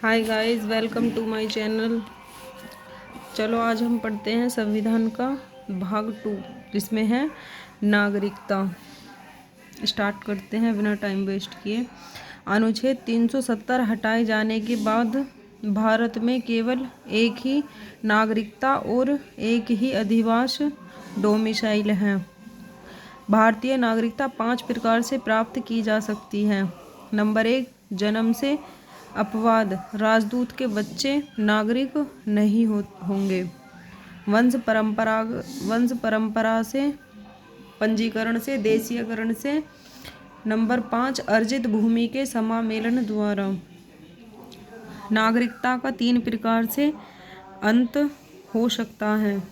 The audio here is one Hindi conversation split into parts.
Hi guys, welcome to my channel. चलो आज हम पढ़ते हैं संविधान का भाग 2 जिसमें है नागरिकता। स्टार्ट करते हैं बिना टाइम वेस्ट किए। अनुच्छेद 370 हटाए जाने के बाद भारत में केवल एक ही नागरिकता और एक ही अधिवास डोमिसाइल है। भारतीय नागरिकता 5 प्रकार से प्राप्त की जा सकती है। नंबर 1, जन्म से अपवाद, राजदूत के बच्चे नागरिक नहीं होंगे। वंश परंपरा से, पंजीकरण से, देशीयकरण से। नंबर 5, अर्जित भूमि के समामेलन द्वारा। नागरिकता का 3 प्रकार से अंत हो सकता है: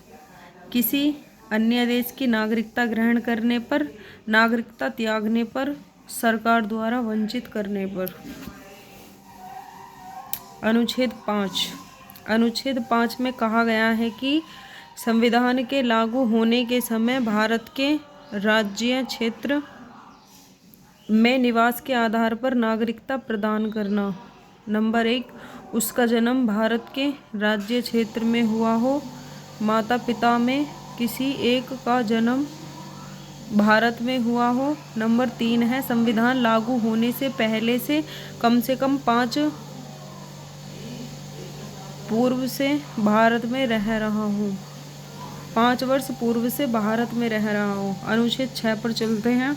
किसी अन्य देश की नागरिकता ग्रहण करने पर, नागरिकता त्यागने पर, सरकार द्वारा वंचित करने पर। अनुच्छेद 5 में कहा गया है कि संविधान के लागू होने के समय भारत के राज्य क्षेत्र में निवास के आधार पर नागरिकता प्रदान करना। नंबर 1, उसका जन्म भारत के राज्य क्षेत्र में हुआ हो, माता पिता में किसी एक का जन्म भारत में हुआ हो। नंबर 3 है, संविधान लागू होने से पहले से कम 5 पूर्व से भारत में रह रहा हूँ, 5 वर्ष पूर्व से भारत में रह रहा हूँ। अनुच्छेद 6 पर चलते हैं।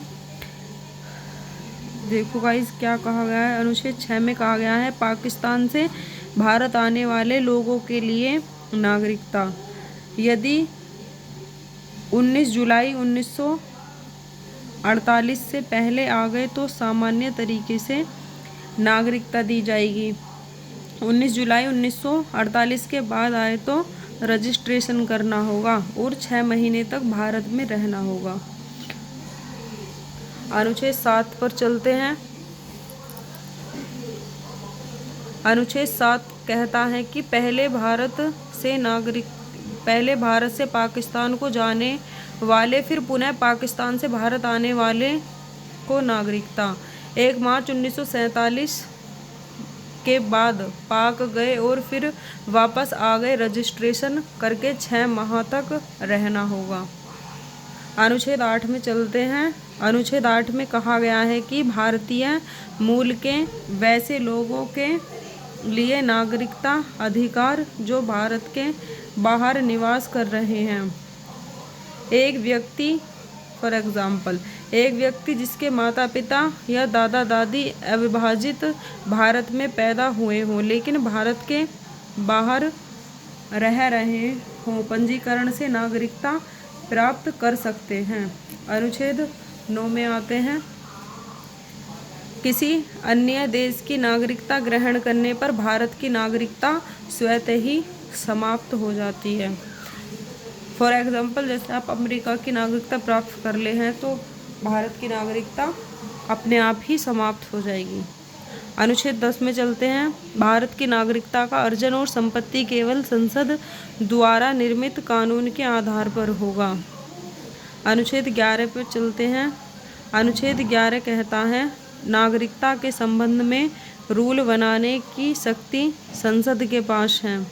देखो गाइस क्या कहा गया है। अनुच्छेद 6 में कहा गया है, पाकिस्तान से भारत आने वाले लोगों के लिए नागरिकता। यदि 19 जुलाई 1948 से पहले आ गए तो सामान्य तरीके से नागरिकता दी जाएगी। 19 जुलाई 1948 के बाद आए तो रजिस्ट्रेशन करना होगा और 6 महीने तक भारत में रहना होगा। अनुच्छेद 7 पर चलते हैं। अनुच्छेद 7 कहता है कि पहले भारत से पाकिस्तान को जाने वाले, फिर पुनः पाकिस्तान से भारत आने वाले को नागरिकता। 1 मार्च 1947 के बाद पाक गए और फिर वापस आ गए रजिस्ट्रेशन करके 6 माह तक रहना होगा। अनुच्छेद 8 में चलते हैं। अनुच्छेद 8 में कहा गया है कि भारतीय मूल के वैसे लोगों के लिए नागरिकता अधिकार जो भारत के बाहर निवास कर रहे हैं। एक व्यक्ति जिसके माता पिता या दादा दादी अविभाजित भारत में पैदा हुए हों लेकिन भारत के बाहर रह रहे हों, पंजीकरण से नागरिकता प्राप्त कर सकते हैं। अनुच्छेद 9 में आते हैं। किसी अन्य देश की नागरिकता ग्रहण करने पर भारत की नागरिकता स्वतः ही समाप्त हो जाती है। फॉर एग्जाम्पल, जैसे आप अमेरिका की नागरिकता प्राप्त कर ले हैं तो भारत की नागरिकता अपने आप ही समाप्त हो जाएगी। अनुच्छेद 10 में चलते हैं। भारत की नागरिकता का अर्जन और संपत्ति केवल संसद द्वारा निर्मित कानून के आधार पर होगा। अनुच्छेद 11 पर चलते हैं। अनुच्छेद 11 कहता है, नागरिकता के संबंध में रूल बनाने की शक्ति संसद के पास है।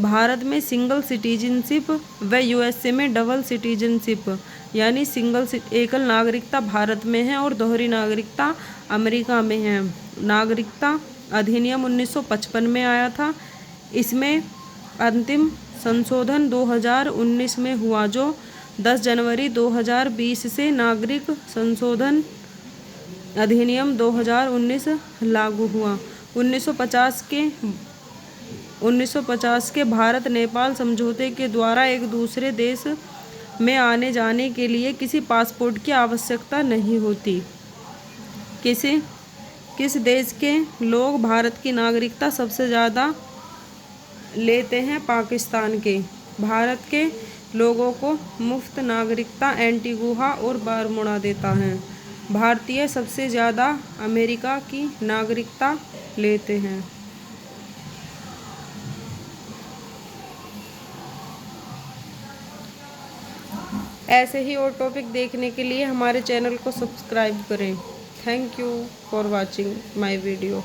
भारत में सिंगल सिटीजनशिप व यूएसए में डबल सिटीजनशिप यानी एकल नागरिकता भारत में है और दोहरी नागरिकता अमेरिका में है। नागरिकता अधिनियम 1955 में आया था। इसमें अंतिम संशोधन 2019 में हुआ, जो 10 जनवरी 2020 से नागरिक संशोधन अधिनियम 2019 लागू हुआ। 1950 के भारत नेपाल समझौते के द्वारा एक दूसरे देश में आने जाने के लिए किसी पासपोर्ट की आवश्यकता नहीं होती। किस देश के लोग भारत की नागरिकता सबसे ज़्यादा लेते हैं? पाकिस्तान के। भारत के लोगों को मुफ्त नागरिकता एंटीगुआ और बारमूडा देता है। भारतीय सबसे ज़्यादा अमेरिका की नागरिकता लेते हैं। ऐसे ही और टॉपिक देखने के लिए हमारे चैनल को सब्सक्राइब करें। Thank you for watching my video.